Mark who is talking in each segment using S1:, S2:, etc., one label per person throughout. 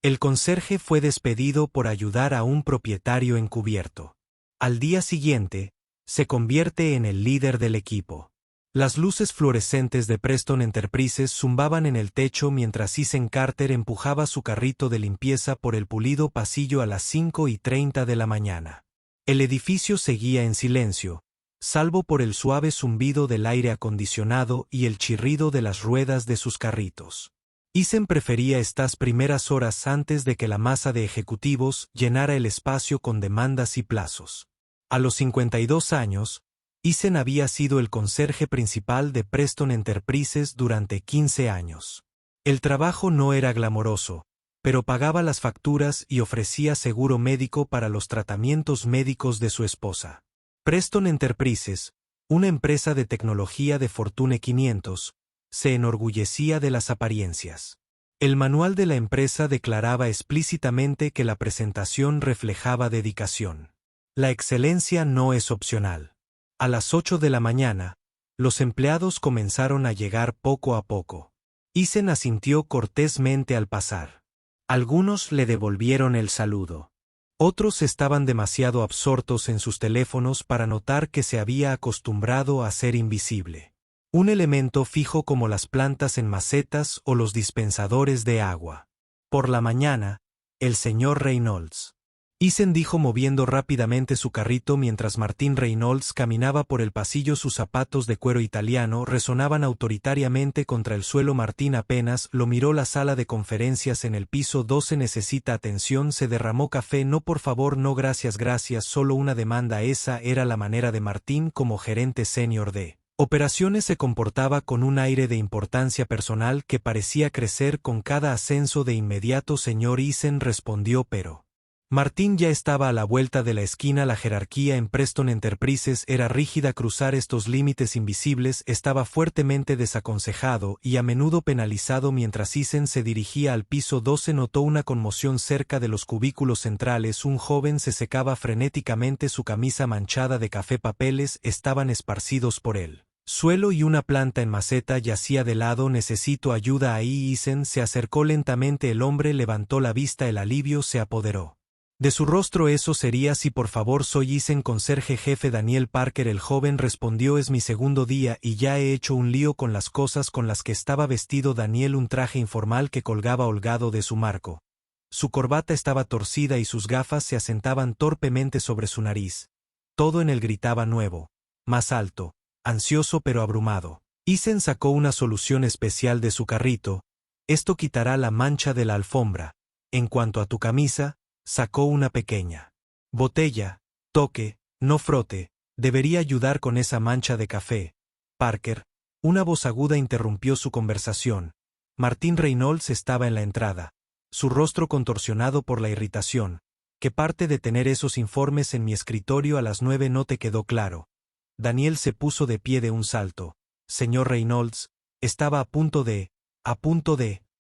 S1: El conserje fue despedido por ayudar a un propietario encubierto. Al día siguiente, se convierte en el líder del equipo. Las luces fluorescentes de Preston Enterprises zumbaban en el techo mientras Ethan Carter empujaba su carrito de limpieza por el pulido pasillo a las 5:30 de la mañana. El edificio seguía en silencio, salvo por el suave zumbido del aire acondicionado y el chirrido de las ruedas de sus carritos. Ethan prefería estas primeras horas antes de que la masa de ejecutivos llenara el espacio con demandas y plazos. A los 52 años, Ethan había sido el conserje principal de Preston Enterprises durante 15 años. El trabajo no era glamoroso, pero pagaba las facturas y ofrecía seguro médico para los tratamientos médicos de su esposa. Preston Enterprises, una empresa de tecnología de Fortune 500, se enorgullecía de las apariencias. El manual de la empresa declaraba explícitamente que la presentación reflejaba dedicación. La excelencia no es opcional. A las 8 de la mañana, los empleados comenzaron a llegar poco a poco. Ethan asintió cortésmente al pasar. Algunos le devolvieron el saludo. Otros estaban demasiado absortos en sus teléfonos para notar que se había acostumbrado a ser invisible. Un elemento fijo como las plantas en macetas o los dispensadores de agua. Por la mañana, el señor Reynolds. Ethan dijo moviendo rápidamente su carrito mientras Martin Reynolds caminaba por el pasillo. Sus zapatos de cuero italiano resonaban autoritariamente contra el suelo. Martin apenas lo miró. La sala de conferencias en el piso 12 necesita atención. Se derramó café. No, por favor, no, gracias, solo una demanda. Esa era la manera de Martin como gerente senior de operaciones. Se comportaba con un aire de importancia personal que parecía crecer con cada ascenso. De inmediato, señor Ethan, respondió, pero Martin ya estaba a la vuelta de la esquina. La jerarquía en Preston Enterprises era rígida. Cruzar estos límites invisibles estaba fuertemente desaconsejado y a menudo penalizado. Mientras Ethan se dirigía al piso 12, notó una conmoción cerca de los cubículos centrales. Un joven se secaba frenéticamente su camisa manchada de café. Papeles estaban esparcidos por el suelo y una planta en maceta yacía de lado. Necesito ayuda ahí. Ethan se acercó lentamente. El hombre levantó la vista. El alivio se apoderó de su rostro. Eso sería si, por favor. Soy Ethan, conserje jefe Daniel Parker. El joven respondió, es mi segundo día y ya he hecho un lío con las cosas con las que estaba vestido Daniel. Un traje informal que colgaba holgado de su marco. Su corbata estaba torcida y sus gafas se asentaban torpemente sobre su nariz. Todo en él gritaba nuevo, más alto, ansioso pero abrumado. Ethan sacó una solución especial de su carrito. Esto quitará la mancha de la alfombra. En cuanto a tu camisa, sacó una pequeña botella. Toque, no frote, debería ayudar con esa mancha de café. Parker, una voz aguda interrumpió su conversación. Martin Reynolds estaba en la entrada, su rostro contorsionado por la irritación. ¿Qué parte de tener esos informes en mi escritorio a las 9 no te quedó claro? Daniel se puso de pie de un salto. Señor Reynolds, estaba a punto de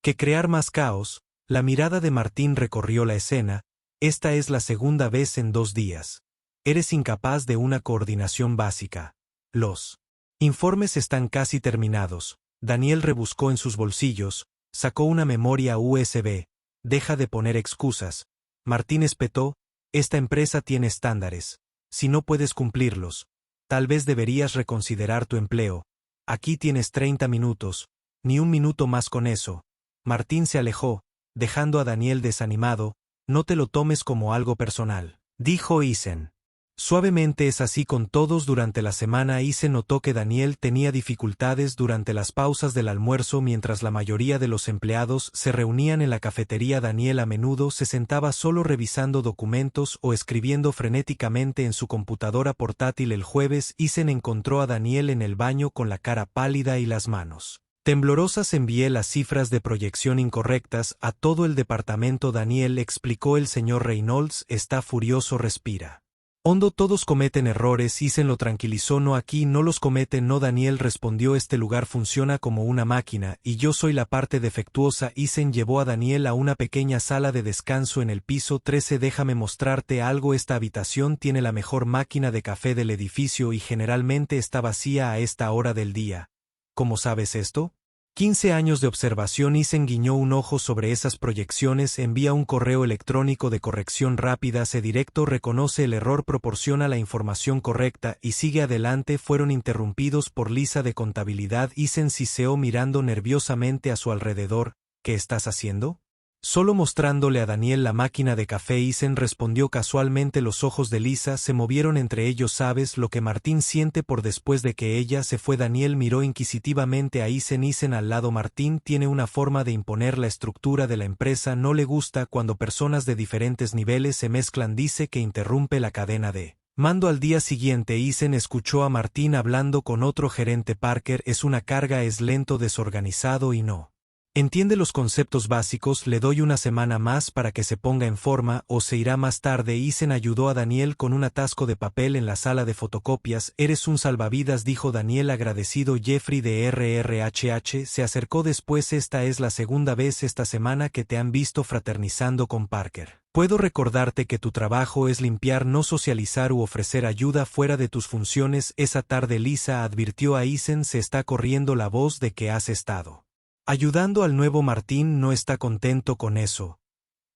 S1: que crear más caos. La mirada de Martin recorrió la escena. Esta es la segunda vez en 2 días. Eres incapaz de una coordinación básica. Los informes están casi terminados. Daniel rebuscó en sus bolsillos, sacó una memoria USB. Deja de poner excusas. Martin espetó, esta empresa tiene estándares. Si no puedes cumplirlos, tal vez deberías reconsiderar tu empleo. Aquí tienes 30 minutos, ni un minuto más con eso. Martin se alejó, dejando a Daniel desanimado. No te lo tomes como algo personal, dijo Ethan. Suavemente es así con todos. Durante la semana Ethan notó que Daniel tenía dificultades durante las pausas del almuerzo. Mientras la mayoría de los empleados se reunían en la cafetería, Daniel a menudo se sentaba solo revisando documentos o escribiendo frenéticamente en su computadora portátil. El jueves Ethan encontró a Daniel en el baño con la cara pálida y las manos temblorosas. Envié las cifras de proyección incorrectas a todo el departamento. Daniel, explicó el señor Reynolds, está furioso. Respira hondo, todos cometen errores. Ethan lo tranquilizó. No, aquí no los cometen. No, Daniel respondió, este lugar funciona como una máquina y yo soy la parte defectuosa. Ethan llevó a Daniel a una pequeña sala de descanso en el piso 13. Déjame mostrarte algo. Esta habitación tiene la mejor máquina de café del edificio y generalmente está vacía a esta hora del día. ¿Cómo sabes esto? 15 años de observación. Isen guiñó un ojo sobre esas proyecciones, envía un correo electrónico de corrección rápida, se directo, reconoce el error, proporciona la información correcta y sigue adelante. Fueron interrumpidos por Lisa de contabilidad. Isen siseó mirando nerviosamente a su alrededor. ¿Qué estás haciendo? Solo mostrándole a Daniel la máquina de café. Isen respondió casualmente. Los ojos de Lisa se movieron entre ellos. ¿Sabes lo que Martín siente por después de que ella se fue? Daniel miró inquisitivamente a Isen. Isen al lado. Martín tiene una forma de imponer la estructura de la empresa. No le gusta cuando personas de diferentes niveles se mezclan. Dice que interrumpe la cadena de mando. Al día siguiente Isen escuchó a Martín hablando con otro gerente. Parker es una carga, es lento, desorganizado y no entiende los conceptos básicos. Le doy una semana más para que se ponga en forma o se irá más tarde. Isen ayudó a Daniel con un atasco de papel en la sala de fotocopias. Eres un salvavidas, dijo Daniel agradecido. Jeffrey de RRHH se acercó después. Esta es la segunda vez esta semana que te han visto fraternizando con Parker. Puedo recordarte que tu trabajo es limpiar, no socializar u ofrecer ayuda fuera de tus funciones. Esa tarde Lisa advirtió a Isen, se está corriendo la voz de que has estado ayudando al nuevo Martín. No está contento con eso.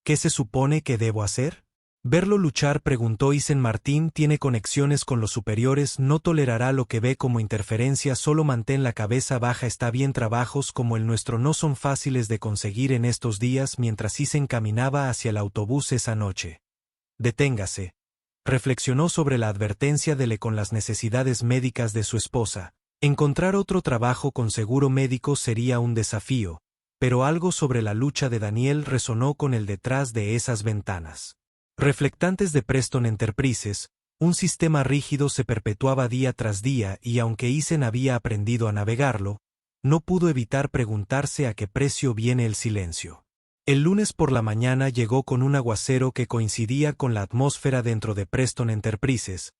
S1: ¿Qué se supone que debo hacer? ¿Verlo luchar?, preguntó Isen. Martín tiene conexiones con los superiores, no tolerará lo que ve como interferencia. Solo mantén la cabeza baja. Está bien, trabajos como el nuestro no son fáciles de conseguir en estos días. Mientras Isen caminaba hacia el autobús esa noche. Deténgase. Reflexionó sobre la advertencia de Le con las necesidades médicas de su esposa. Encontrar otro trabajo con seguro médico sería un desafío, pero algo sobre la lucha de Daniel resonó con él detrás de esas ventanas reflectantes de Preston Enterprises. Un sistema rígido se perpetuaba día tras día y aunque Isen había aprendido a navegarlo, no pudo evitar preguntarse a qué precio viene el silencio. El lunes por la mañana llegó con un aguacero que coincidía con la atmósfera dentro de Preston Enterprises.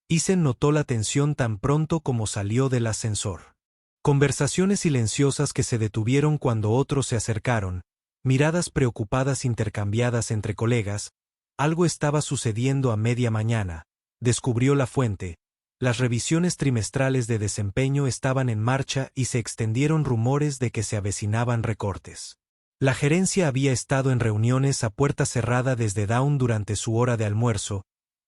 S1: Isen notó la tensión tan pronto como salió del ascensor. Conversaciones silenciosas que se detuvieron cuando otros se acercaron, miradas preocupadas intercambiadas entre colegas. Algo estaba sucediendo a media mañana, descubrió la fuente. Las revisiones trimestrales de desempeño estaban en marcha y se extendieron rumores de que se avecinaban recortes. La gerencia había estado en reuniones a puerta cerrada desde dawn durante su hora de almuerzo.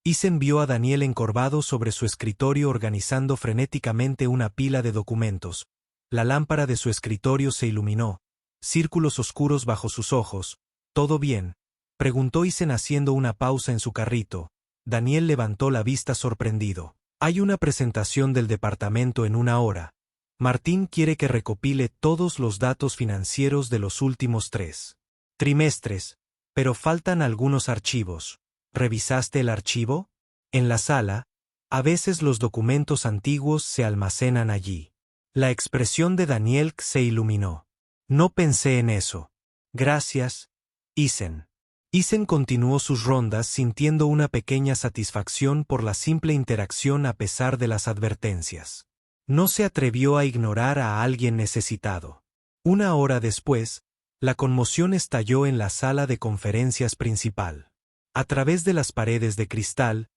S1: Isen vio a Daniel encorvado sobre su escritorio organizando frenéticamente una pila de documentos. La lámpara de su escritorio se iluminó. Círculos oscuros bajo sus ojos. ¿Todo bien?, preguntó Isen haciendo una pausa en su carrito. Daniel levantó la vista sorprendido. Hay una presentación del departamento en una hora. Martín quiere que recopile todos los datos financieros de los últimos 3 trimestres, pero faltan algunos archivos. ¿Revisaste el archivo? En la sala, a veces los documentos antiguos se almacenan allí. La expresión de Daniel se iluminó. No pensé en eso. Gracias, Isen. Isen continuó sus rondas sintiendo una pequeña satisfacción por la simple interacción a pesar de las advertencias. No se atrevió a ignorar a alguien necesitado. Una hora después, la conmoción estalló en la sala de conferencias principal. A través de las paredes de cristal,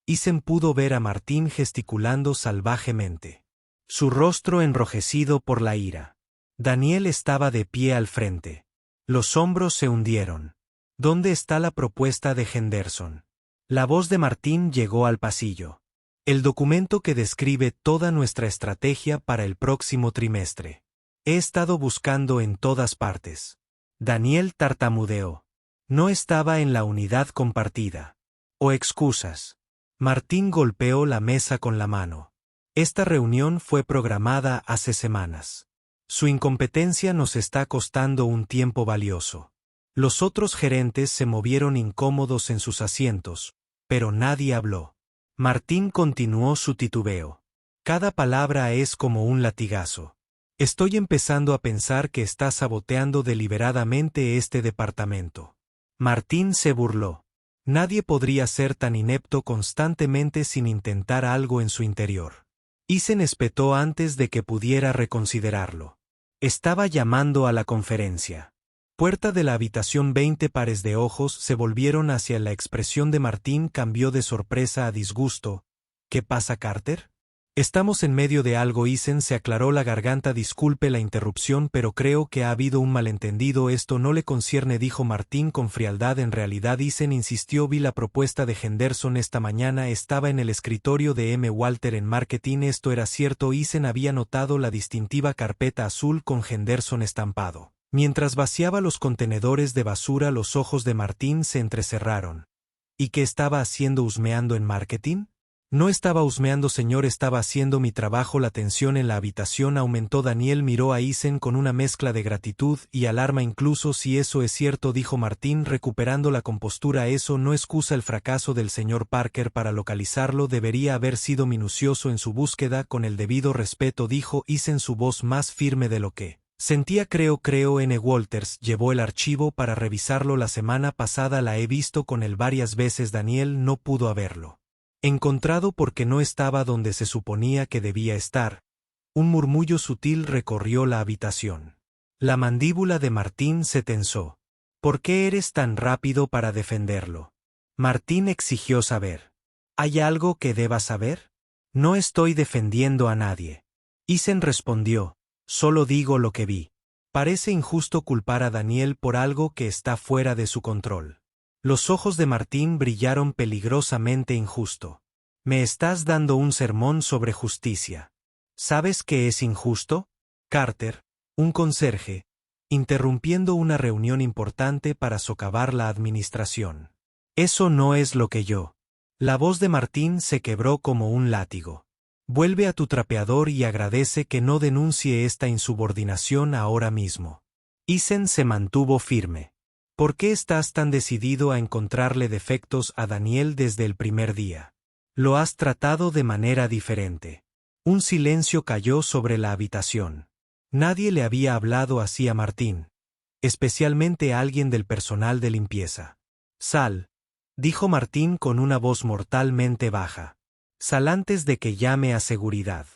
S1: Isen pudo ver a Martín gesticulando salvajemente. Su rostro enrojecido por la ira. Daniel estaba de pie al frente. Los hombros se hundieron. ¿Dónde está la propuesta de Henderson? La voz de Martín llegó al pasillo. El documento que describe toda nuestra estrategia para el próximo trimestre. He estado buscando en todas partes. Daniel tartamudeó. No estaba en la unidad compartida. ¿O excusas? Martín golpeó la mesa con la mano. Esta reunión fue programada hace semanas. Su incompetencia nos está costando un tiempo valioso. Los otros gerentes se movieron incómodos en sus asientos, pero nadie habló. Martín continuó su titubeo. Cada palabra es como un latigazo. Estoy empezando a pensar que está saboteando deliberadamente este departamento. Martín se burló. Nadie podría ser tan inepto constantemente sin intentar algo en su interior. Isen espetó antes de que pudiera reconsiderarlo. Estaba llamando a la conferencia. Puerta de la habitación. 20 pares de ojos se volvieron hacia la expresión de Martín cambió de sorpresa a disgusto. ¿Qué pasa, Carter? Estamos en medio de algo. Isen se aclaró la garganta. Disculpe la interrupción, pero creo que ha habido un malentendido. Esto no le concierne, dijo Martín con frialdad. En realidad, Isen insistió. Vi la propuesta de Henderson esta mañana. Estaba en el escritorio de M. Walter en marketing. Esto era cierto. Isen había notado la distintiva carpeta azul con Henderson estampado. Mientras vaciaba los contenedores de basura, los ojos de Martín se entrecerraron. ¿Y qué estaba haciendo husmeando en marketing? No estaba husmeando, señor, estaba haciendo mi trabajo. La tensión en la habitación aumentó. Daniel miró a Isen con una mezcla de gratitud y alarma. Incluso si eso es cierto, dijo Martín recuperando la compostura, eso no excusa el fracaso del señor Parker. Para localizarlo debería haber sido minucioso en su búsqueda. Con el debido respeto, dijo Isen, su voz más firme de lo que sentía. Creo N. Walters llevó el archivo para revisarlo la semana pasada. La he visto con él varias veces. Daniel no pudo haberlo encontrado porque no estaba donde se suponía que debía estar. Un murmullo sutil recorrió la habitación. La mandíbula de Martín se tensó. ¿Por qué eres tan rápido para defenderlo? Martín exigió saber. ¿Hay algo que deba saber? No estoy defendiendo a nadie. Isen respondió. Solo digo lo que vi. Parece injusto culpar a Daniel por algo que está fuera de su control. Los ojos de Martín brillaron. Peligrosamente injusto. Me estás dando un sermón sobre justicia. ¿Sabes qué es injusto? Carter, un conserje, interrumpiendo una reunión importante para socavar la administración. Eso no es lo que yo. La voz de Martín se quebró como un látigo. Vuelve a tu trapeador y agradece que no denuncie esta insubordinación ahora mismo. Isen se mantuvo firme. ¿Por qué estás tan decidido a encontrarle defectos a Daniel desde el primer día? Lo has tratado de manera diferente. Un silencio cayó sobre la habitación. Nadie le había hablado así a Martín, especialmente a alguien del personal de limpieza. Sal, dijo Martín con una voz mortalmente baja. Sal antes de que llame a seguridad.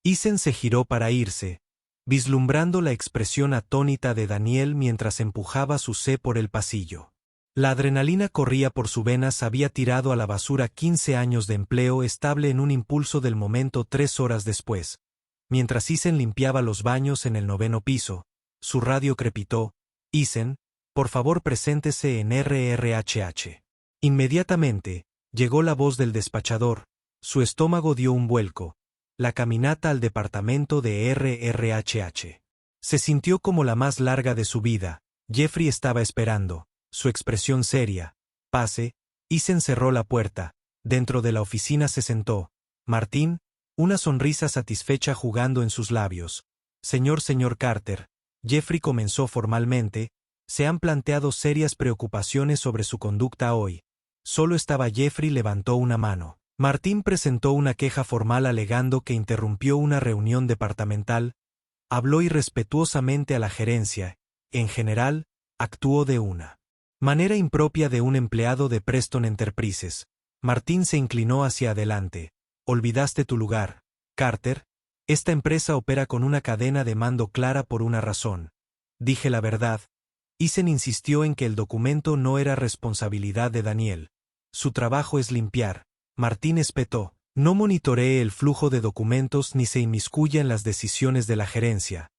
S1: Isen se giró para irse, vislumbrando la expresión atónita de Daniel mientras empujaba su C por el pasillo. La adrenalina corría por sus venas. Había tirado a la basura 15 años de empleo estable en un impulso del momento. 3 horas después, mientras Isen limpiaba los baños en el 9º piso, su radio crepitó. Isen, por favor preséntese en RRHH. Inmediatamente, llegó la voz del despachador. Su estómago dio un vuelco. La caminata al departamento de RRHH se sintió como la más larga de su vida. Jeffrey estaba esperando, su expresión seria. Pase. Isen cerró la puerta. Dentro de la oficina se sentó. Martín, una sonrisa satisfecha jugando en sus labios. Señor Carter, Jeffrey comenzó formalmente, se han planteado serias preocupaciones sobre su conducta hoy. Solo estaba. Jeffrey levantó una mano. Martín presentó una queja formal alegando que interrumpió una reunión departamental, habló irrespetuosamente a la gerencia, en general, actuó de una manera impropia de un empleado de Preston Enterprises. Martín se inclinó hacia adelante. Olvidaste tu lugar, Carter. Esta empresa opera con una cadena de mando clara por una razón. Dije la verdad. Isen insistió en que el documento no era responsabilidad de Daniel. Su trabajo es limpiar. Martín espetó. No monitoree el flujo de documentos ni se inmiscuya en las decisiones de la gerencia.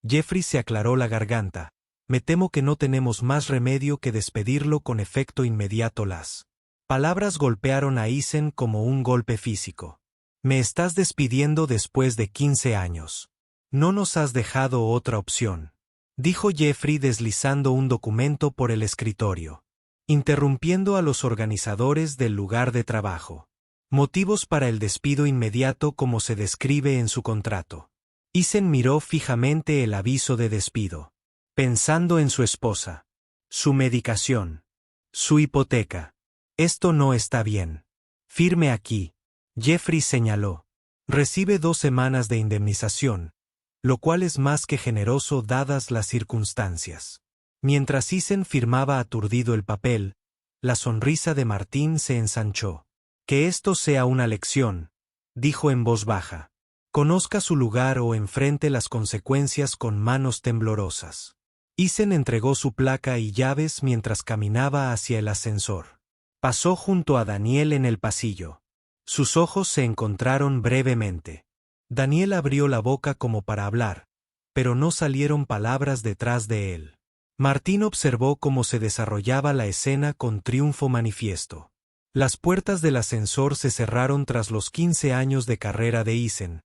S1: Jeffrey se aclaró la garganta. Me temo que no tenemos más remedio que despedirlo con efecto inmediato. Las palabras golpearon a Isen como un golpe físico. Me estás despidiendo después de 15 años. No nos has dejado otra opción, dijo Jeffrey deslizando un documento por el escritorio, interrumpiendo a los organizadores del lugar de trabajo. Motivos para el despido inmediato como se describe en su contrato. Isen miró fijamente el aviso de despido, pensando en su esposa, su medicación, su hipoteca. Esto no está bien. Firme aquí. Jeffrey señaló. Recibe 2 semanas de indemnización, lo cual es más que generoso dadas las circunstancias. Mientras Isen firmaba aturdido el papel, la sonrisa de Martín se ensanchó. Que esto sea una lección, dijo en voz baja. Conozca su lugar o enfrente las consecuencias con manos temblorosas. Isen entregó su placa y llaves mientras caminaba hacia el ascensor. Pasó junto a Daniel en el pasillo. Sus ojos se encontraron brevemente. Daniel abrió la boca como para hablar, pero no salieron palabras detrás de él. Martín observó cómo se desarrollaba la escena con triunfo manifiesto. Las puertas del ascensor se cerraron tras los 15 años de carrera de Isen,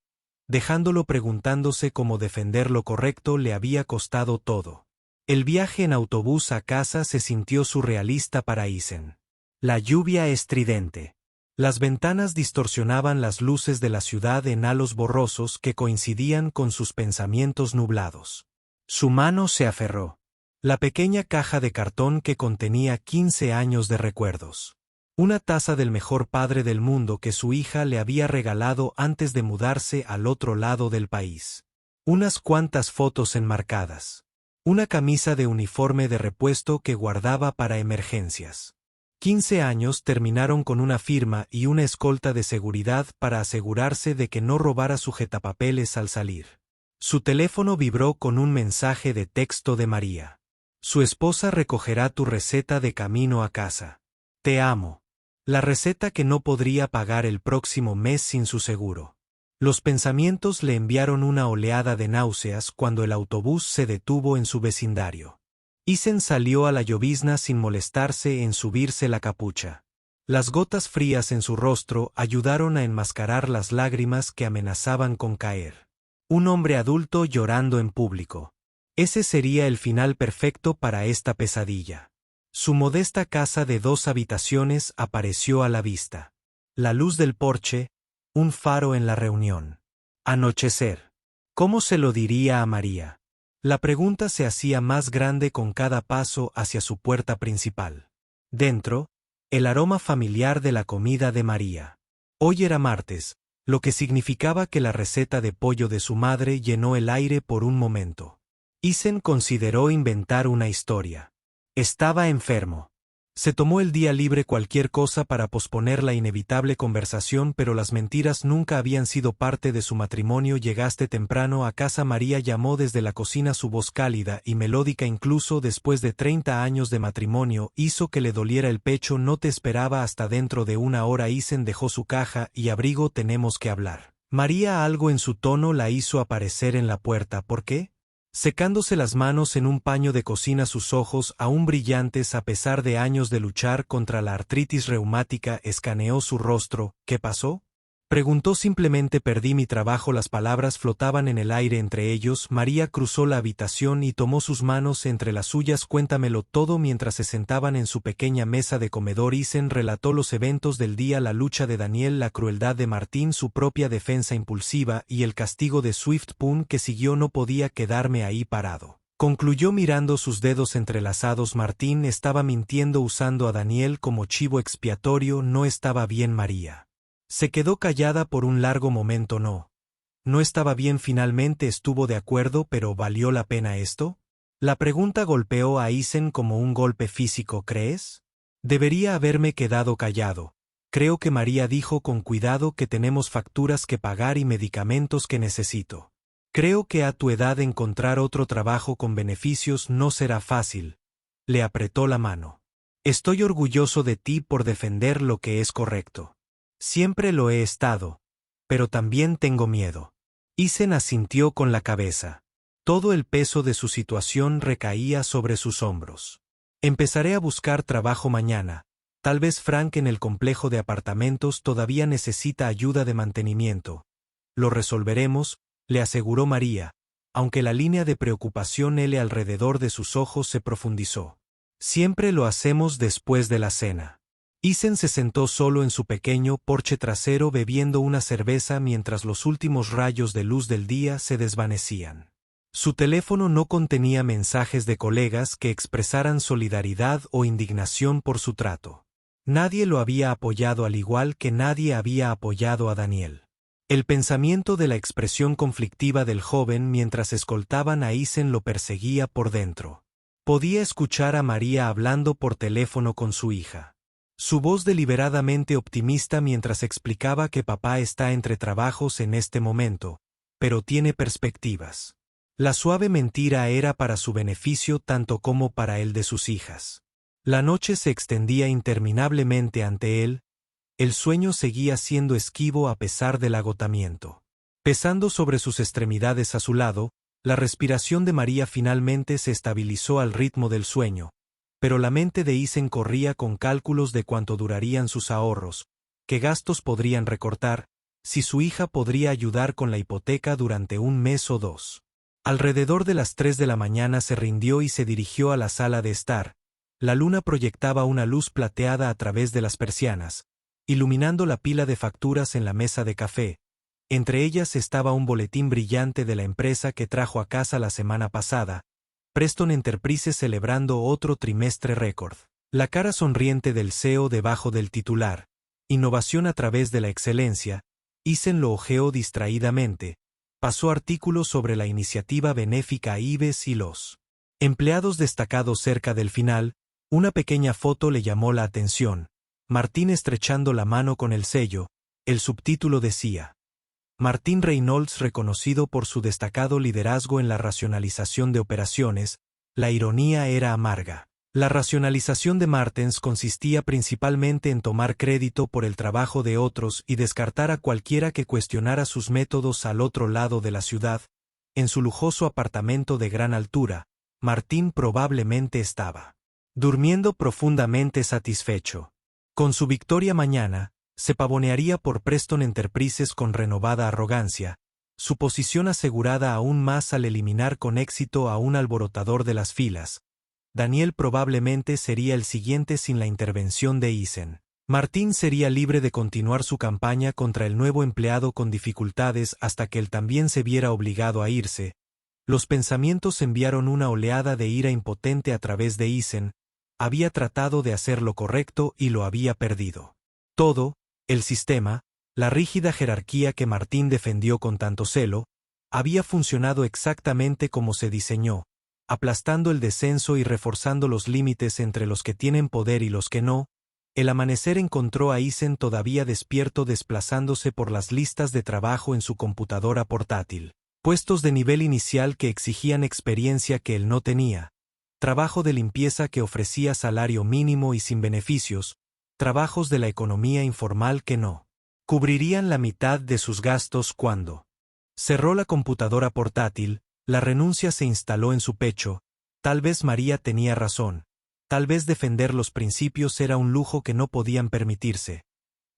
S1: dejándolo preguntándose cómo defender lo correcto le había costado todo. El viaje en autobús a casa se sintió surrealista para Isen. La lluvia estridente. Las ventanas distorsionaban las luces de la ciudad en halos borrosos que coincidían con sus pensamientos nublados. Su mano se aferró. La pequeña caja de cartón que contenía 15 años de recuerdos. Una taza del mejor padre del mundo que su hija le había regalado antes de mudarse al otro lado del país. Unas cuantas fotos enmarcadas. Una camisa de uniforme de repuesto que guardaba para emergencias. 15 años terminaron con una firma y una escolta de seguridad para asegurarse de que no robara sujetapapeles al salir. Su teléfono vibró con un mensaje de texto de María. Su esposa recogerá tu receta de camino a casa. Te amo. La receta que no podría pagar el próximo mes sin su seguro. Los pensamientos le enviaron una oleada de náuseas cuando el autobús se detuvo en su vecindario. Isen salió a la llovizna sin molestarse en subirse la capucha. Las gotas frías en su rostro ayudaron a enmascarar las lágrimas que amenazaban con caer. Un hombre adulto llorando en público. Ese sería el final perfecto para esta pesadilla. Su modesta casa de 2 habitaciones apareció a la vista. La luz del porche, un faro en la reunión. Anochecer. ¿Cómo se lo diría a María? La pregunta se hacía más grande con cada paso hacia su puerta principal. Dentro, el aroma familiar de la comida de María. Hoy era martes, lo que significaba que la receta de pollo de su madre llenó el aire por un momento. Isen consideró inventar una historia. Estaba enfermo. Se tomó el día libre cualquier cosa para posponer la inevitable conversación, pero las mentiras nunca habían sido parte de su matrimonio. Llegaste temprano a casa. María llamó desde la cocina. Su voz cálida y melódica, incluso después de 30 años de matrimonio, hizo que le doliera el pecho. No te esperaba hasta dentro de una hora. Isen dejó su caja y abrigo. Tenemos que hablar. María, algo en su tono la hizo aparecer en la puerta. ¿Por qué? Secándose las manos en un paño de cocina, sus ojos, aún brillantes a pesar de años de luchar contra la artritis reumática, escaneó su rostro. ¿Qué pasó? Preguntó simplemente. Perdí mi trabajo. Las palabras flotaban en el aire entre ellos. María cruzó la habitación y tomó sus manos entre las suyas. Cuéntamelo todo. Mientras se sentaban en su pequeña mesa de comedor, Isen relató los eventos del día, la lucha de Daniel, la crueldad de Martín, su propia defensa impulsiva y el castigo de Swiftpoon que siguió. No podía quedarme ahí parado. Concluyó mirando sus dedos entrelazados. Martín estaba mintiendo usando a Daniel como chivo expiatorio. No estaba bien. María se quedó callada por un largo momento. No estaba bien. Finalmente estuvo de acuerdo, pero ¿valió la pena esto? La pregunta golpeó a Isen como un golpe físico. ¿Crees? Debería haberme quedado callado. Creo que María dijo con cuidado que tenemos facturas que pagar y medicamentos que necesito. Creo que a tu edad encontrar otro trabajo con beneficios no será fácil. Le apretó la mano. Estoy orgulloso de ti por defender lo que es correcto. Siempre lo he estado, pero también tengo miedo. Isen asintió con la cabeza. Todo el peso de su situación recaía sobre sus hombros. Empezaré a buscar trabajo mañana. Tal vez Frank en el complejo de apartamentos todavía necesita ayuda de mantenimiento. Lo resolveremos, le aseguró María, aunque la línea de preocupación alrededor de sus ojos se profundizó. Siempre lo hacemos después de la cena. Isen se sentó solo en su pequeño porche trasero bebiendo una cerveza mientras los últimos rayos de luz del día se desvanecían. Su teléfono no contenía mensajes de colegas que expresaran solidaridad o indignación por su trato. Nadie lo había apoyado al igual que nadie había apoyado a Daniel. El pensamiento de la expresión conflictiva del joven mientras escoltaban a Isen lo perseguía por dentro. Podía escuchar a María hablando por teléfono con su hija. Su voz deliberadamente optimista mientras explicaba que papá está entre trabajos en este momento, pero tiene perspectivas. La suave mentira era para su beneficio tanto como para el de sus hijas. La noche se extendía interminablemente ante él, el sueño seguía siendo esquivo a pesar del agotamiento. Pesando sobre sus extremidades a su lado, la respiración de María finalmente se estabilizó al ritmo del sueño, pero la mente de Isen corría con cálculos de cuánto durarían sus ahorros, qué gastos podrían recortar, si su hija podría ayudar con la hipoteca durante un mes o dos. Alrededor de las 3 de la mañana se rindió y se dirigió a la sala de estar. La luna proyectaba una luz plateada a través de las persianas, iluminando la pila de facturas en la mesa de café. Entre ellas estaba un boletín brillante de la empresa que trajo a casa la semana pasada, Preston Enterprises celebrando otro trimestre récord. La cara sonriente del CEO debajo del titular, innovación a través de la excelencia, Isen lo hojeó distraídamente. Pasó artículos sobre la iniciativa benéfica Ives y los empleados destacados cerca del final. Una pequeña foto le llamó la atención. Martín estrechando la mano con el sello. El subtítulo decía: Martín Reynolds reconocido por su destacado liderazgo en la racionalización de operaciones. La ironía era amarga. La racionalización de Martens consistía principalmente en tomar crédito por el trabajo de otros y descartar a cualquiera que cuestionara sus métodos al otro lado de la ciudad. En su lujoso apartamento de gran altura, Martín probablemente estaba durmiendo profundamente satisfecho. Con su victoria mañana, se pavonearía por Preston Enterprises con renovada arrogancia, su posición asegurada aún más al eliminar con éxito a un alborotador de las filas. Daniel probablemente sería el siguiente sin la intervención de Isen. Martín sería libre de continuar su campaña contra el nuevo empleado con dificultades hasta que él también se viera obligado a irse. Los pensamientos enviaron una oleada de ira impotente a través de Isen. Había tratado de hacer lo correcto y lo había perdido. Todo, el sistema, la rígida jerarquía que Martín defendió con tanto celo, había funcionado exactamente como se diseñó, aplastando el descenso y reforzando los límites entre los que tienen poder y los que no. El amanecer encontró a Isen todavía despierto desplazándose por las listas de trabajo en su computadora portátil. Puestos de nivel inicial que exigían experiencia que él no tenía. Trabajo de limpieza que ofrecía salario mínimo y sin beneficios. Trabajos de la economía informal que no cubrirían la mitad de sus gastos cuando cerró la computadora portátil. La renuncia se instaló en su pecho. Tal vez María tenía razón. Tal vez defender los principios era un lujo que no podían permitirse.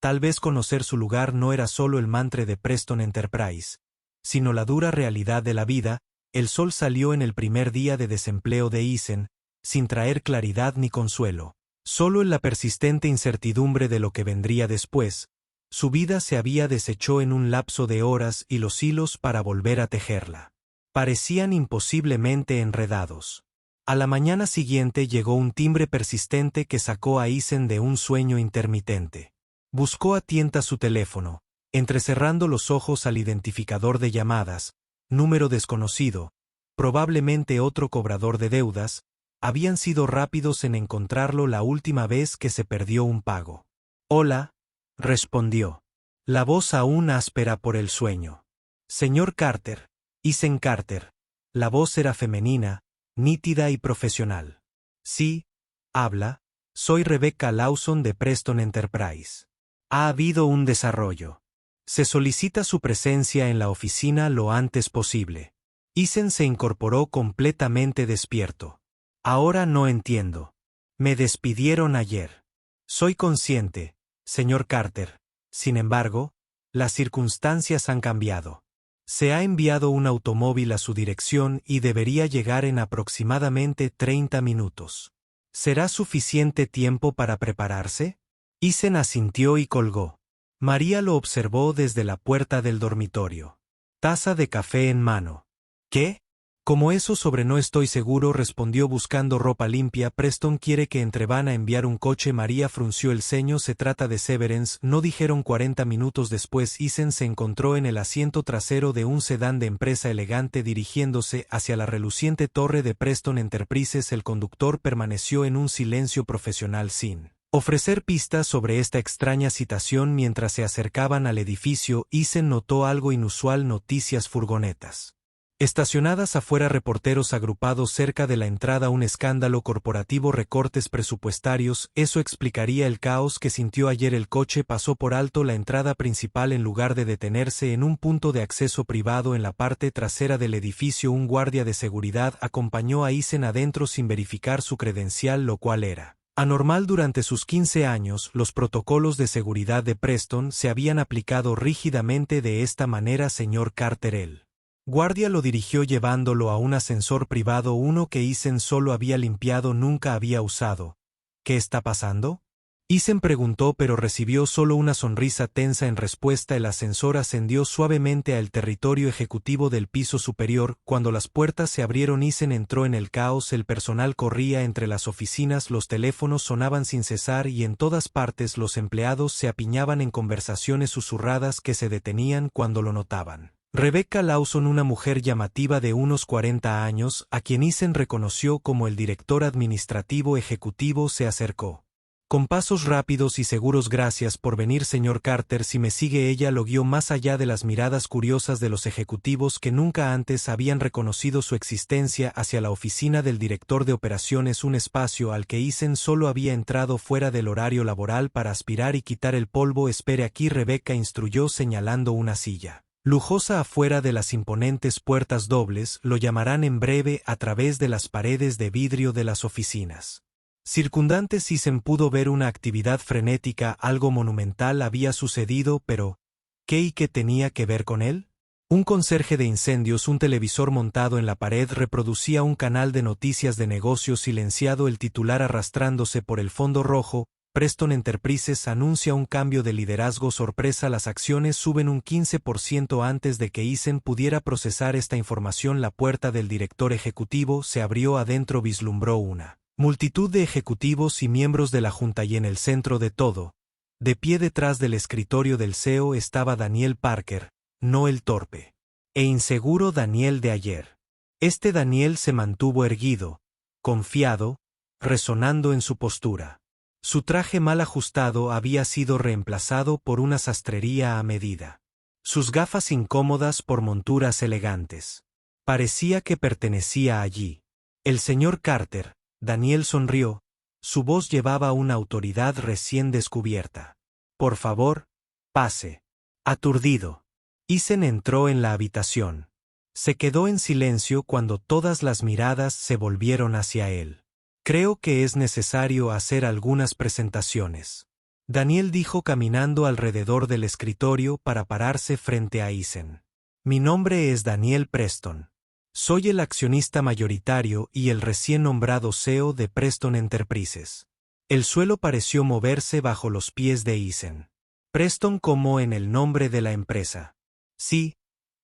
S1: Tal vez conocer su lugar no era solo el mantra de Preston Enterprise, sino la dura realidad de la vida. El sol salió en el primer día de desempleo de Isen, sin traer claridad ni consuelo. Solo en la persistente incertidumbre de lo que vendría después. Su vida se había deshecho en un lapso de horas y los hilos para volver a tejerla parecían imposiblemente enredados. A la mañana siguiente llegó un timbre persistente que sacó a Isen de un sueño intermitente. Buscó a tientas su teléfono, entrecerrando los ojos al identificador de llamadas, número desconocido, probablemente otro cobrador de deudas. Habían sido rápidos en encontrarlo la última vez que se perdió un pago. «Hola», respondió. La voz aún áspera por el sueño. «Señor Carter». Isen Carter. La voz era femenina, nítida y profesional. «Sí, habla, soy Rebecca Lawson de Preston Enterprise. Ha habido un desarrollo. Se solicita su presencia en la oficina lo antes posible». Isen se incorporó completamente despierto. «Ahora no entiendo. Me despidieron ayer. Soy consciente, señor Carter. Sin embargo, las circunstancias han cambiado. Se ha enviado un automóvil a su dirección y debería llegar en aproximadamente 30 minutos. ¿Será suficiente tiempo para prepararse?» Isen asintió y colgó. María lo observó desde la puerta del dormitorio. Taza de café en mano. «¿Qué?» «Como eso sobre no estoy seguro», respondió buscando ropa limpia. «Preston quiere que entrevan a enviar un coche». María frunció el ceño. «Se trata de Severance», no dijeron. 40 minutos después Isen se encontró en el asiento trasero de un sedán de empresa elegante dirigiéndose hacia la reluciente torre de Preston Enterprises. El conductor permaneció en un silencio profesional sin ofrecer pistas sobre esta extraña citación. Mientras se acercaban al edificio, Isen notó algo inusual: noticias furgonetas. Estacionadas afuera, reporteros agrupados cerca de la entrada, un escándalo corporativo, recortes presupuestarios. Eso explicaría el caos que sintió ayer. El coche pasó por alto la entrada principal en lugar de detenerse en un punto de acceso privado en la parte trasera del edificio. Un guardia de seguridad acompañó a Eisen adentro sin verificar su credencial, lo cual era anormal. Durante sus 15 años, los protocolos de seguridad de Preston se habían aplicado rígidamente de esta manera. Señor Carter, el guardia lo dirigió llevándolo a un ascensor privado, uno que Eisen solo había limpiado, nunca había usado. ¿Qué está pasando?, Eisen preguntó, pero recibió solo una sonrisa tensa en respuesta. El ascensor ascendió suavemente al territorio ejecutivo del piso superior. Cuando las puertas se abrieron, Eisen entró en el caos. El personal corría entre las oficinas, los teléfonos sonaban sin cesar y en todas partes los empleados se apiñaban en conversaciones susurradas que se detenían cuando lo notaban. Rebecca Lawson, una mujer llamativa de unos 40 años, a quien Eisen reconoció como el director administrativo ejecutivo, se acercó con pasos rápidos y seguros. Gracias por venir, señor Carter. Si me sigue. Ella lo guió más allá de las miradas curiosas de los ejecutivos que nunca antes habían reconocido su existencia, hacia la oficina del director de operaciones, un espacio al que Eisen solo había entrado fuera del horario laboral para aspirar y quitar el polvo. Espere aquí, Rebecca instruyó señalando una silla lujosa afuera de las imponentes puertas dobles. Lo llamarán en breve. A través de las paredes de vidrio de las oficinas circundantes, Eisen pudo ver una actividad frenética. Algo monumental había sucedido, pero ¿qué y qué tenía que ver con él? Un conserje de incendios. Un televisor montado en la pared reproducía un canal de noticias de negocios silenciado. El titular arrastrándose por el fondo rojo: Preston Enterprises anuncia un cambio de liderazgo. Sorpresa, las acciones suben un 15%. Antes de que Eisen pudiera procesar esta información, la puerta del director ejecutivo se abrió. Adentro vislumbró una multitud de ejecutivos y miembros de la junta, y en el centro de todo, de pie detrás del escritorio del CEO, estaba Daniel Parker, no el torpe e inseguro Daniel de ayer. Este Daniel se mantuvo erguido, confiado, resonando en su postura. Su traje mal ajustado había sido reemplazado por una sastrería a medida. Sus gafas incómodas por monturas elegantes. Parecía que pertenecía allí. El señor Carter. Daniel sonrió. Su voz llevaba una autoridad recién descubierta. Por favor, pase. Aturdido, Eisen entró en la habitación. Se quedó en silencio cuando todas las miradas se volvieron hacia él. Creo que es necesario hacer algunas presentaciones, Daniel dijo caminando alrededor del escritorio para pararse frente a Eisen. Mi nombre es Daniel Preston. Soy el accionista mayoritario y el recién nombrado CEO de Preston Enterprises. El suelo pareció moverse bajo los pies de Eisen. Preston, como en el nombre de la empresa. Sí,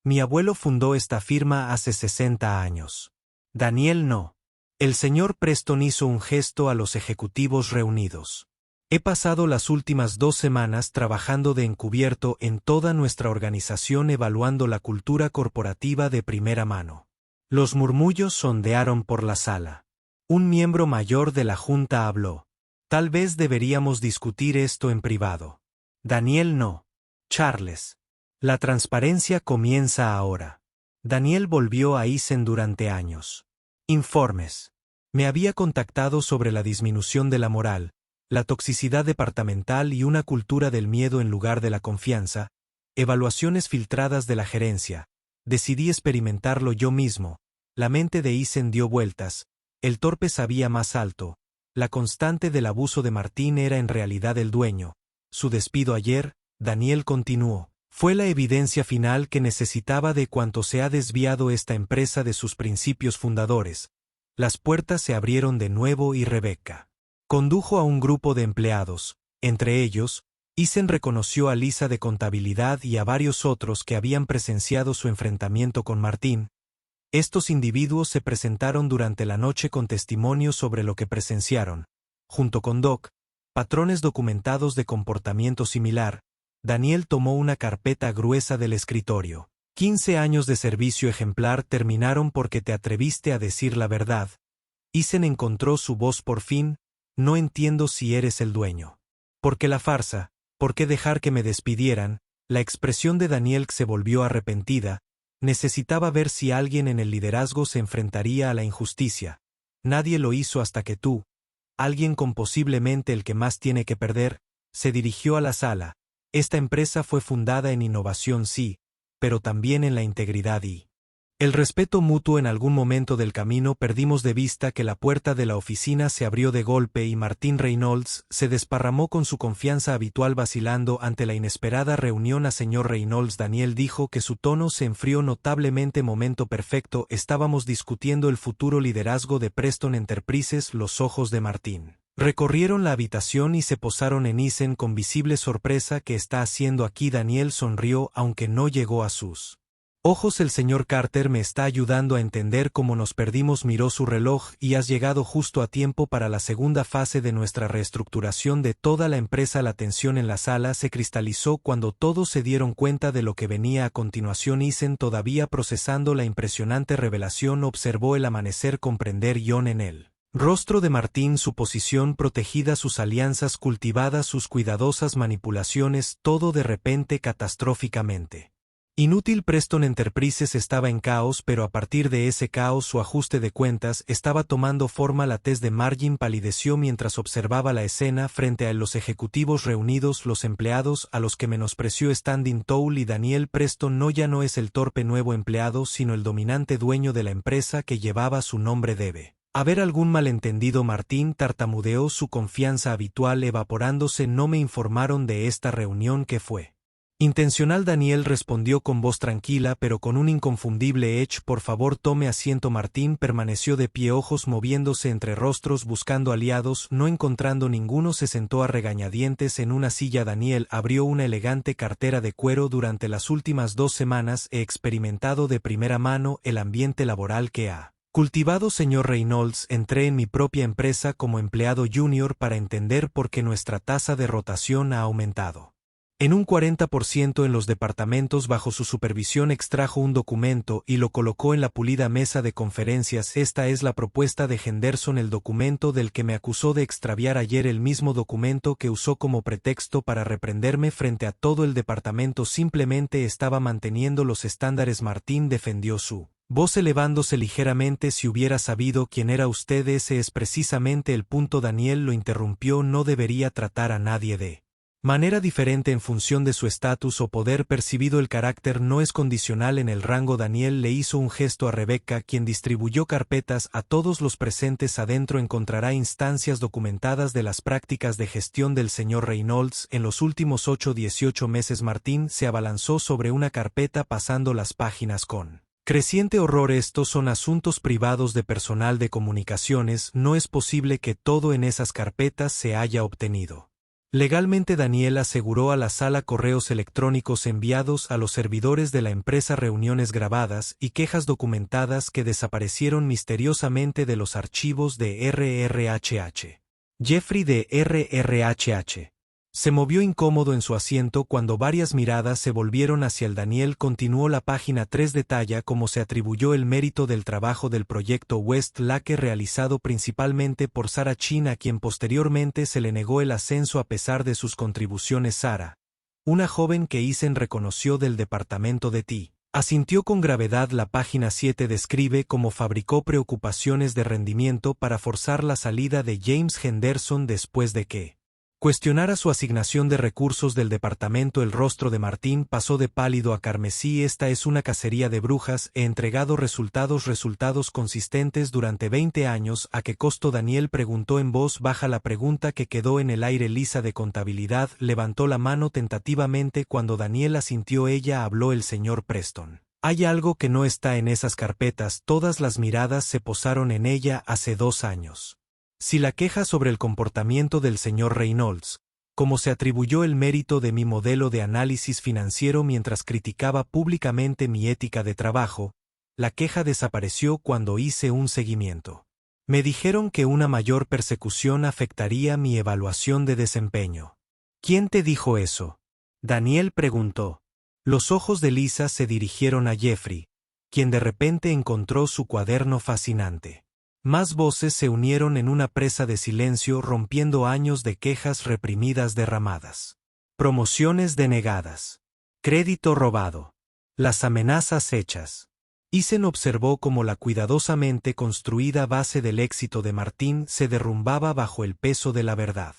S1: mi abuelo fundó esta firma hace 60 años. Daniel no. El señor Preston hizo un gesto a los ejecutivos reunidos. He pasado las últimas 2 semanas trabajando de encubierto en toda nuestra organización, evaluando la cultura corporativa de primera mano. Los murmullos sondearon por la sala. Un miembro mayor de la junta habló. Tal vez deberíamos discutir esto en privado. Daniel no. Charles. La transparencia comienza ahora. Daniel volvió a Eisen durante años. Informes. Me había contactado sobre la disminución de la moral, la toxicidad departamental y una cultura del miedo en lugar de la confianza, evaluaciones filtradas de la gerencia. Decidí experimentarlo yo mismo. La mente de Eisen dio vueltas. El torpe sabía más alto. La constante del abuso de Martín era en realidad el dueño. Su despido ayer, Daniel continuó, fue la evidencia final que necesitaba de cuánto se ha desviado esta empresa de sus principios fundadores. Las puertas se abrieron de nuevo y Rebecca condujo a un grupo de empleados. Entre ellos, Eisen reconoció a Lisa de contabilidad y a varios otros que habían presenciado su enfrentamiento con Martín. Estos individuos se presentaron durante la noche con testimonios sobre lo que presenciaron. Junto con Doc, patrones documentados de comportamiento similar, Daniel tomó una carpeta gruesa del escritorio. 15 años de servicio ejemplar terminaron porque te atreviste a decir la verdad. Eisen encontró su voz por fin. No entiendo si eres el dueño. ¿Por qué la farsa? ¿Por qué dejar que me despidieran? La expresión de Daniel se volvió arrepentida. Necesitaba ver si alguien en el liderazgo se enfrentaría a la injusticia. Nadie lo hizo hasta que tú, alguien con posiblemente el que más tiene que perder, se dirigió a la sala. Esta empresa fue fundada en innovación, sí, pero también en la integridad y el respeto mutuo. En algún momento del camino perdimos de vista que la puerta de la oficina se abrió de golpe y Martin Reynolds se desparramó con su confianza habitual vacilando ante la inesperada reunión. A señor Reynolds, Daniel dijo que su tono se enfrió notablemente. Momento perfecto, estábamos discutiendo el futuro liderazgo de Preston Enterprises. Los ojos de Martin recorrieron la habitación y se posaron en Eisen con visible sorpresa. ¿Qué está haciendo aquí? Daniel sonrió aunque no llegó a sus ojos. El señor Carter me está ayudando a entender cómo nos perdimos. Miró su reloj. Y has llegado justo a tiempo para la segunda fase de nuestra reestructuración de toda la empresa. La tensión en la sala se cristalizó cuando todos se dieron cuenta de lo que venía a continuación. Eisen, todavía procesando la impresionante revelación, observó el amanecer comprender en él. Rostro de Martín, su posición protegida, sus alianzas cultivadas, sus cuidadosas manipulaciones, todo de repente catastróficamente inútil. Preston Enterprises estaba en caos, pero a partir de ese caos su ajuste de cuentas estaba tomando forma. La tez de Margin palideció mientras observaba la escena. Frente a él los ejecutivos reunidos, los empleados a los que menospreció Standing Tall y Daniel. Preston ya no es el torpe nuevo empleado, sino el dominante dueño de la empresa que llevaba su nombre. Debe haber algún malentendido. Martín tartamudeó, su confianza habitual evaporándose. No me informaron de esta reunión. ¿Qué fue intencional? Daniel respondió con voz tranquila pero con un inconfundible edge. Por favor, tome asiento. Martín permaneció de pie, ojos moviéndose entre rostros buscando aliados. No encontrando ninguno, se sentó a regañadientes en una silla. Daniel abrió una elegante cartera de cuero. Durante las últimas 2 semanas he experimentado de primera mano el ambiente laboral que ha cultivado señor Reynolds. Entré en mi propia empresa como empleado junior para entender por qué nuestra tasa de rotación ha aumentado en un 40% en los departamentos. Bajo su supervisión extrajo un documento y lo colocó en la pulida mesa de conferencias. Esta es la propuesta de Henderson, el documento del que me acusó de extraviar ayer, el mismo documento que usó como pretexto para reprenderme frente a todo el departamento. Simplemente estaba manteniendo los estándares. Martín defendió su voz elevándose ligeramente. Si hubiera sabido quién era usted, ese es precisamente el punto. Daniel lo interrumpió. No debería tratar a nadie de manera diferente en función de su estatus o poder percibido. El carácter no es condicional en el rango. Daniel le hizo un gesto a Rebecca, quien distribuyó carpetas a todos los presentes. Adentro encontrará instancias documentadas de las prácticas de gestión del señor Reynolds en los últimos 18 meses. Martín se abalanzó sobre una carpeta pasando las páginas con creciente horror. Estos son asuntos privados de personal de comunicaciones. No es posible que todo en esas carpetas se haya obtenido legalmente. Daniel aseguró a la sala. Correos electrónicos enviados a los servidores de la empresa, reuniones grabadas y quejas documentadas que desaparecieron misteriosamente de los archivos de RRHH. Jeffrey de RRHH se movió incómodo en su asiento cuando varias miradas se volvieron hacia el Daniel. Continuó la página 3. Detalla cómo se atribuyó el mérito del trabajo del proyecto Westlake realizado principalmente por Sarah Chin, a quien posteriormente se le negó el ascenso a pesar de sus contribuciones. Sarah, una joven que Eisen reconoció del departamento de T, asintió con gravedad. La página 7 describe cómo fabricó preocupaciones de rendimiento para forzar la salida de James Henderson después de que cuestionara su asignación de recursos del departamento. El rostro de Martín pasó de pálido a carmesí. Esta es una cacería de brujas. He entregado resultados consistentes durante 20 años. ¿A qué costo? Daniel preguntó en voz baja. La pregunta que quedó en el aire. Lisa de contabilidad levantó la mano tentativamente. Cuando Daniel asintió, ella habló. El señor Preston. Hay algo que no está en esas carpetas. Todas las miradas se posaron en ella hace 2 años. Si la queja sobre el comportamiento del señor Reynolds, como se atribuyó el mérito de mi modelo de análisis financiero mientras criticaba públicamente mi ética de trabajo, la queja desapareció cuando hice un seguimiento. Me dijeron que una mayor persecución afectaría mi evaluación de desempeño. ¿Quién te dijo eso? Daniel preguntó. Los ojos de Lisa se dirigieron a Jeffrey, quien de repente encontró su cuaderno fascinante. Más voces se unieron en una presa de silencio, rompiendo años de quejas reprimidas derramadas. Promociones denegadas. Crédito robado. Las amenazas hechas. Eisen observó cómo la cuidadosamente construida base del éxito de Martín se derrumbaba bajo el peso de la verdad.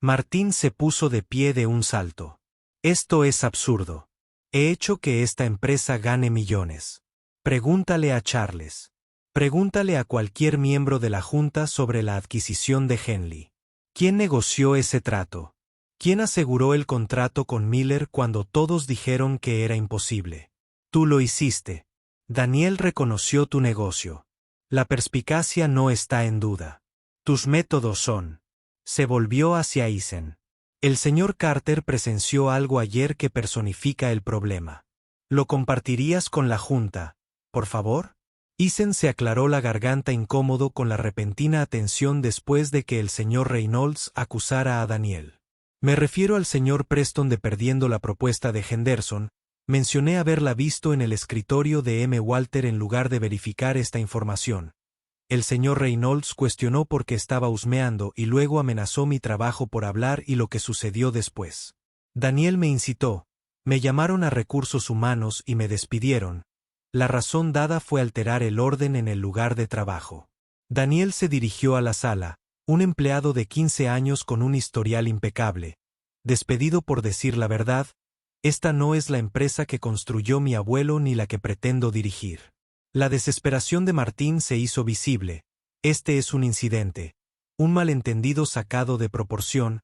S1: Martín se puso de pie de un salto. Esto es absurdo. He hecho que esta empresa gane millones. Pregúntale a Charles. Pregúntale a cualquier miembro de la Junta sobre la adquisición de Henley. ¿Quién negoció ese trato? ¿Quién aseguró el contrato con Miller cuando todos dijeron que era imposible? Tú lo hiciste. Daniel reconoció tu negocio. La perspicacia no está en duda. Tus métodos son. Se volvió hacia Eisen. El señor Carter presenció algo ayer que personifica el problema. ¿Lo compartirías con la Junta, por favor? Eisen se aclaró la garganta incómodo con la repentina atención después de que el señor Reynolds acusara a Daniel. Me refiero al señor Preston de perdiendo la propuesta de Henderson. Mencioné haberla visto en el escritorio de M. Walter en lugar de verificar esta información. El señor Reynolds cuestionó por qué estaba husmeando y luego amenazó mi trabajo por hablar y lo que sucedió después. Daniel me incitó. Me llamaron a recursos humanos y me despidieron. La razón dada fue alterar el orden en el lugar de trabajo. Daniel se dirigió a la sala, un empleado de 15 años con un historial impecable. Despedido por decir la verdad, esta no es la empresa que construyó mi abuelo ni la que pretendo dirigir. La desesperación de Martín se hizo visible. Este es un incidente, un malentendido sacado de proporción.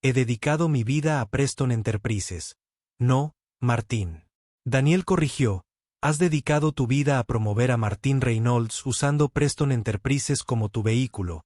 S1: He dedicado mi vida a Preston Enterprises. No, Martín. Daniel corrigió. Has dedicado tu vida a promover a Martín Reynolds usando Preston Enterprises como tu vehículo.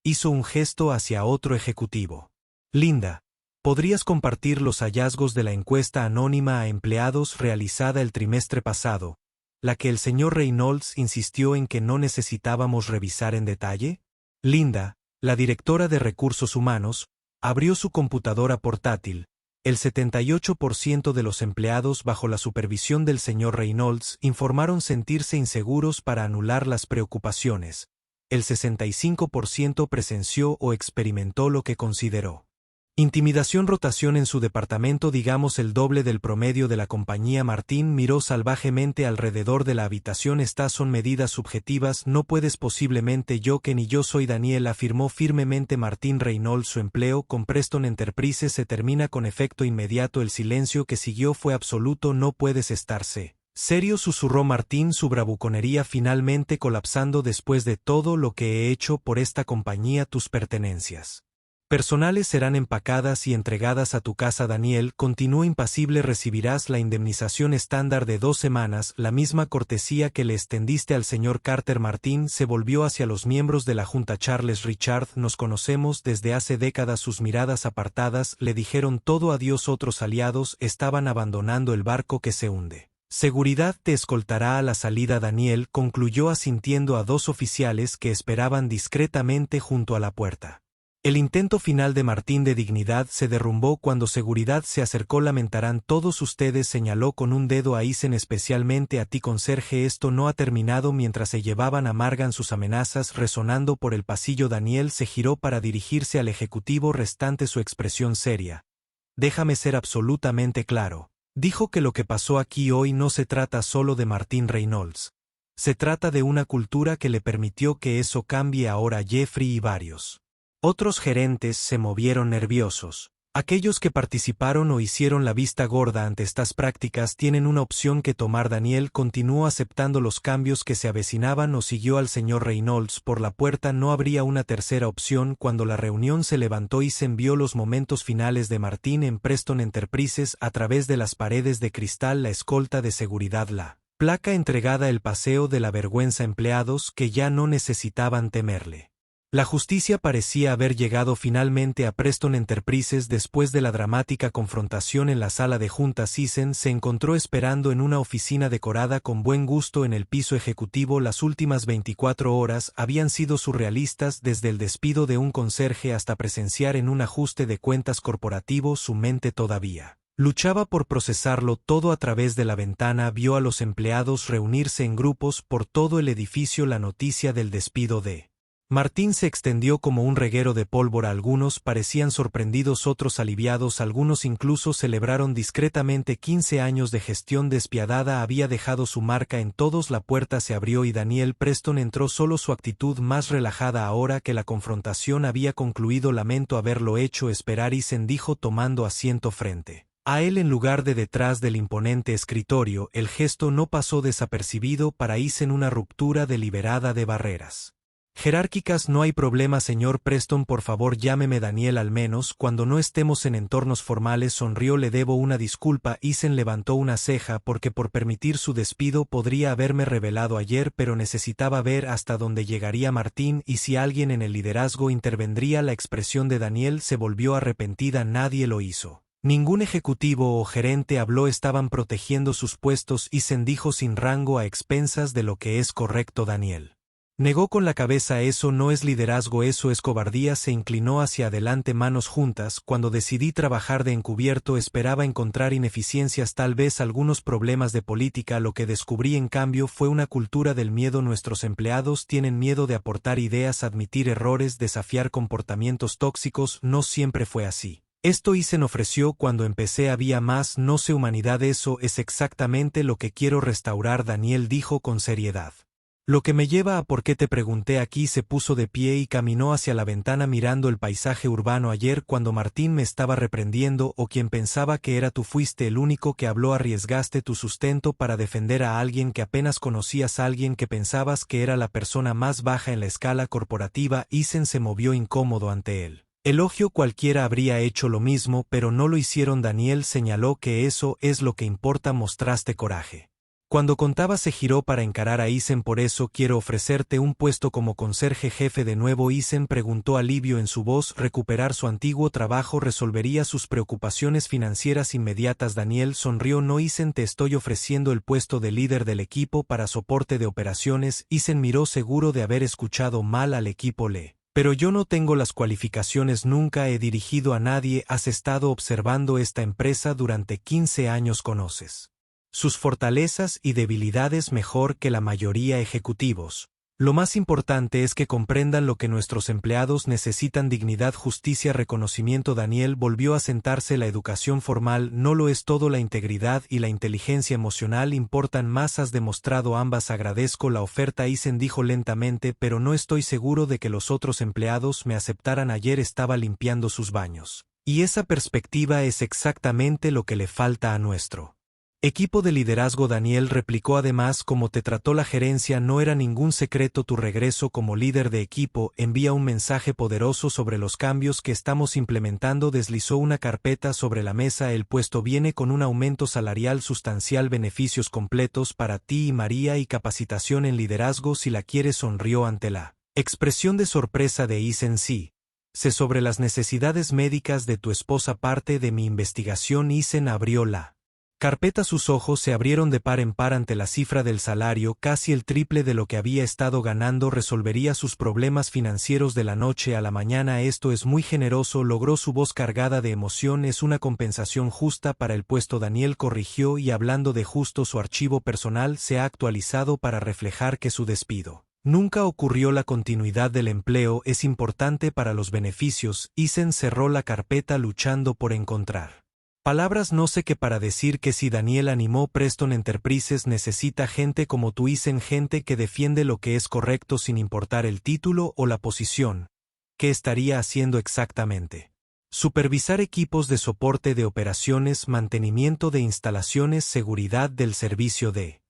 S1: Hizo un gesto hacia otro ejecutivo. Linda, ¿podrías compartir los hallazgos de la encuesta anónima a empleados realizada el trimestre pasado, la que el señor Reynolds insistió en que no necesitábamos revisar en detalle? Linda, la directora de recursos humanos, abrió su computadora portátil. El 78% de los empleados bajo la supervisión del señor Reynolds informaron sentirse inseguros para anular las preocupaciones. El 65% presenció o experimentó lo que consideró intimidación. Rotación en su departamento, digamos el doble del promedio de la compañía. Martín miró salvajemente alrededor de la habitación. Estas son medidas subjetivas, no puedes posiblemente. Yo que ni yo soy Daniel, afirmó firmemente Martín Reynolds. Su empleo con Preston Enterprises se termina con efecto inmediato. El silencio que siguió fue absoluto. No puedes estarse serio, susurró Martín, su bravuconería finalmente colapsando. Después de todo lo que he hecho por esta compañía, tus pertenencias personales serán empacadas y entregadas a tu casa. Daniel continuó impasible. Recibirás la indemnización estándar de 2 semanas, la misma cortesía que le extendiste al señor Carter. Martín se volvió hacia los miembros de la Junta. Charles, Richard, nos conocemos desde hace décadas. Sus miradas apartadas le dijeron todo adiós. Otros aliados estaban abandonando el barco que se hunde. Seguridad te escoltará a la salida. Daniel concluyó asintiendo a 2 oficiales que esperaban discretamente junto a la puerta. El intento final de Martín de dignidad se derrumbó cuando seguridad se acercó. Lamentarán todos ustedes, señaló con un dedo a Eisen, especialmente a ti, conserje. Esto no ha terminado. Mientras se llevaban amargan sus amenazas resonando por el pasillo. Daniel se giró para dirigirse al ejecutivo restante, su expresión seria. Déjame ser absolutamente claro. Dijo que lo que pasó aquí hoy no se trata solo de Martín Reynolds. Se trata de una cultura que le permitió que eso cambie. Ahora Jeffrey y varios otros gerentes se movieron nerviosos. Aquellos que participaron o hicieron la vista gorda ante estas prácticas tienen una opción que tomar. Daniel continuó aceptando los cambios que se avecinaban o siguió al señor Reynolds por la puerta. No habría una tercera opción. Cuando la reunión se levantó y se envió los momentos finales de Martín en Preston Enterprises a través de las paredes de cristal, la escolta de seguridad, la placa entregada, el paseo de la vergüenza, empleados que ya no necesitaban temerle. La justicia parecía haber llegado finalmente a Preston Enterprises después de la dramática confrontación en la sala de juntas. Eisen se encontró esperando en una oficina decorada con buen gusto en el piso ejecutivo. Las últimas 24 horas habían sido surrealistas, desde el despido de un conserje hasta presenciar en un ajuste de cuentas corporativo. Su mente todavía luchaba por procesarlo todo. A través de la ventana vio a los empleados reunirse en grupos por todo el edificio. La noticia del despido de Martín se extendió como un reguero de pólvora. Algunos parecían sorprendidos, otros aliviados, algunos incluso celebraron discretamente. 15 años de gestión despiadada había dejado su marca en todos. La puerta se abrió y Daniel Preston entró, solo su actitud más relajada ahora que la confrontación había concluido. Lamento haberlo hecho esperar, Eisen dijo tomando asiento frente a él en lugar de detrás del imponente escritorio. El gesto no pasó desapercibido para Eisen, una ruptura deliberada de barreras jerárquicas. No hay problema, señor Preston, por favor llámeme Daniel, al menos cuando no estemos en entornos formales. Sonrió. Le debo una disculpa. Eisen levantó una ceja porque por permitir su despido podría haberme revelado ayer, pero necesitaba ver hasta dónde llegaría Martín y si alguien en el liderazgo intervendría. La expresión de Daniel se volvió arrepentida. Nadie lo hizo. Ningún ejecutivo o gerente habló, estaban protegiendo sus puestos. Eisen dijo sin rango, a expensas de lo que es correcto. Daniel negó con la cabeza. Eso no es liderazgo, eso es cobardía. Se inclinó hacia adelante, manos juntas. Cuando decidí trabajar de encubierto esperaba encontrar ineficiencias, tal vez algunos problemas de política. Lo que descubrí en cambio fue una cultura del miedo. Nuestros empleados tienen miedo de aportar ideas, admitir errores, desafiar comportamientos tóxicos. No siempre fue así. Esto Eisen ofreció cuando empecé. Había más, no sé, humanidad. Eso es exactamente lo que quiero restaurar, Daniel dijo con seriedad. Lo que me lleva a por qué te pregunté aquí. Se puso de pie y caminó hacia la ventana mirando el paisaje urbano. Ayer cuando Martín me estaba reprendiendo, o quien pensaba que era tú, fuiste el único que habló. Arriesgaste tu sustento para defender a alguien que apenas conocías, alguien que pensabas que era la persona más baja en la escala corporativa. Eisen se movió incómodo ante él. Elogio, cualquiera habría hecho lo mismo, pero no lo hicieron. Daniel señaló que eso es lo que importa, mostraste coraje cuando contaba. Se giró para encarar a Eisen. Por eso quiero ofrecerte un puesto como conserje jefe de nuevo. Eisen preguntó, alivio en su voz. Recuperar su antiguo trabajo resolvería sus preocupaciones financieras inmediatas. Daniel sonrió. No, Eisen, te estoy ofreciendo el puesto de líder del equipo para soporte de operaciones. Eisen miró, seguro de haber escuchado mal al equipo. Pero yo no tengo las cualificaciones, nunca he dirigido a nadie. Has estado observando esta empresa durante 15 años, conoces sus fortalezas y debilidades mejor que la mayoría ejecutivos. Lo más importante es que comprendan lo que nuestros empleados necesitan: dignidad, justicia, reconocimiento. Daniel volvió a sentarse. La educación formal no lo es todo, la integridad y la inteligencia emocional importan más. Has demostrado ambas. Agradezco la oferta, Eisen dijo lentamente, pero no estoy seguro de que los otros empleados me aceptaran. Ayer estaba limpiando sus baños. Y esa perspectiva es exactamente lo que le falta a nuestro equipo de liderazgo. Daniel replicó, además, como te trató la gerencia no era ningún secreto. Tu regreso como líder de equipo envía un mensaje poderoso sobre los cambios que estamos implementando. Deslizó una carpeta sobre la mesa. El puesto viene con un aumento salarial sustancial, beneficios completos para ti y María y capacitación en liderazgo si la quieres. Sonrió ante la expresión de sorpresa de Eisen. Sí. Sé sobre las necesidades médicas de tu esposa, parte de mi investigación. Eisen abrió la carpeta. Sus ojos se abrieron de par en par ante la cifra del salario, casi el triple de lo que había estado ganando. Resolvería sus problemas financieros de la noche a la mañana. Esto es muy generoso, logró su voz cargada de emoción. Es una compensación justa para el puesto. Daniel corrigió, y hablando de justo, su archivo personal se ha actualizado para reflejar que su despido nunca ocurrió. La continuidad del empleo es importante para los beneficios. Eisen cerró la carpeta luchando por encontrar palabras. No sé qué para decir que si. Daniel animó. Preston Enterprises necesita gente como tú, Eisen, gente que defiende lo que es correcto sin importar el título o la posición. ¿Qué estaría haciendo exactamente? Supervisar equipos de soporte de operaciones, mantenimiento de instalaciones, seguridad del servicio de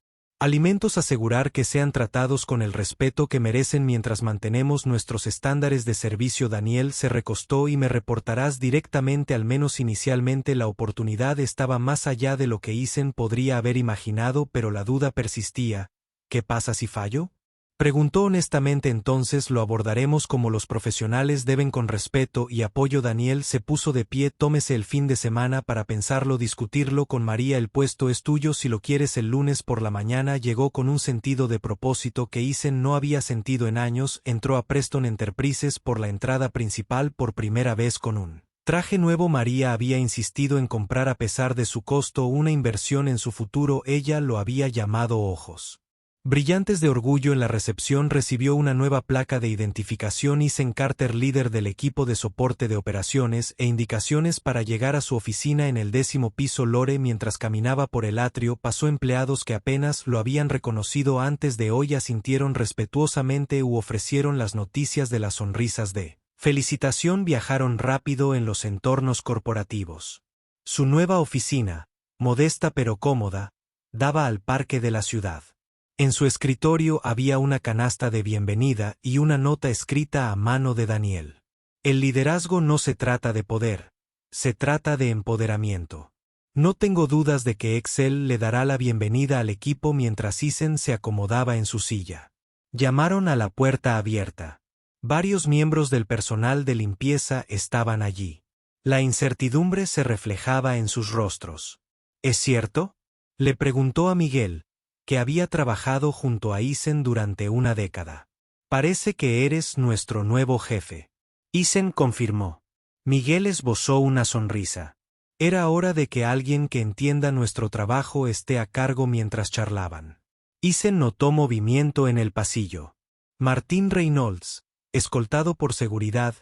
S1: alimentos, asegurar que sean tratados con el respeto que merecen mientras mantenemos nuestros estándares de servicio. Daniel se recostó. Y me reportarás directamente, al menos inicialmente. La oportunidad estaba más allá de lo que Eisen podría haber imaginado, pero la duda persistía. ¿Qué pasa si fallo?, preguntó honestamente. Entonces lo abordaremos como los profesionales deben, con respeto y apoyo. Daniel se puso de pie. Tómese el fin de semana para pensarlo, discutirlo con María. El puesto es tuyo si lo quieres. El lunes por la mañana llegó con un sentido de propósito que Eisen no había sentido en años. Entró a Preston Enterprises por la entrada principal por primera vez con un traje nuevo. María había insistido en comprar, a pesar de su costo, una inversión en su futuro. Ella lo había llamado ojos Brillantes de orgullo en la recepción recibió una nueva placa de identificación Ethan Carter, líder del equipo de soporte de operaciones, e indicaciones para llegar a su oficina en el 10º piso. Lore, mientras caminaba por el atrio, pasó empleados que apenas lo habían reconocido antes de hoy, asintieron respetuosamente u ofrecieron las noticias de las sonrisas de felicitación. Viajaron rápido en los entornos corporativos. Su nueva oficina, modesta pero cómoda, daba al parque de la ciudad. En su escritorio había una canasta de bienvenida y una nota escrita a mano de Daniel. El liderazgo no se trata de poder, se trata de empoderamiento. No tengo dudas de que Excel le dará la bienvenida al equipo. Mientras Ethan se acomodaba en su silla, llamaron a la puerta abierta. Varios miembros del personal de limpieza estaban allí. La incertidumbre se reflejaba en sus rostros. ¿Es cierto?, le preguntó a Miguel, que había trabajado junto a Ethan durante una década. Parece que eres nuestro nuevo jefe. Ethan confirmó. Miguel esbozó una sonrisa. Era hora de que alguien que entienda nuestro trabajo esté a cargo. Mientras charlaban, Ethan notó movimiento en el pasillo. Martin Reynolds, escoltado por seguridad,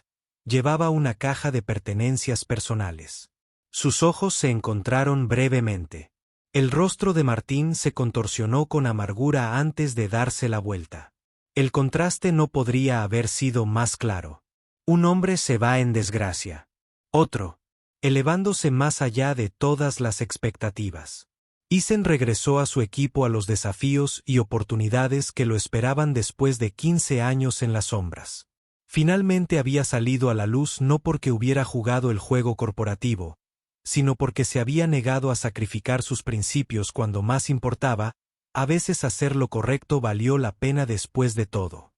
S1: llevaba una caja de pertenencias personales. Sus ojos se encontraron brevemente. El rostro de Martín se contorsionó con amargura antes de darse la vuelta. El contraste no podría haber sido más claro. Un hombre se va en desgracia. Otro, elevándose más allá de todas las expectativas. Ethan regresó a su equipo, a los desafíos y oportunidades que lo esperaban después de 15 años en las sombras. Finalmente había salido a la luz, no porque hubiera jugado el juego corporativo, sino porque se había negado a sacrificar sus principios cuando más importaba. A veces hacer lo correcto valió la pena después de todo.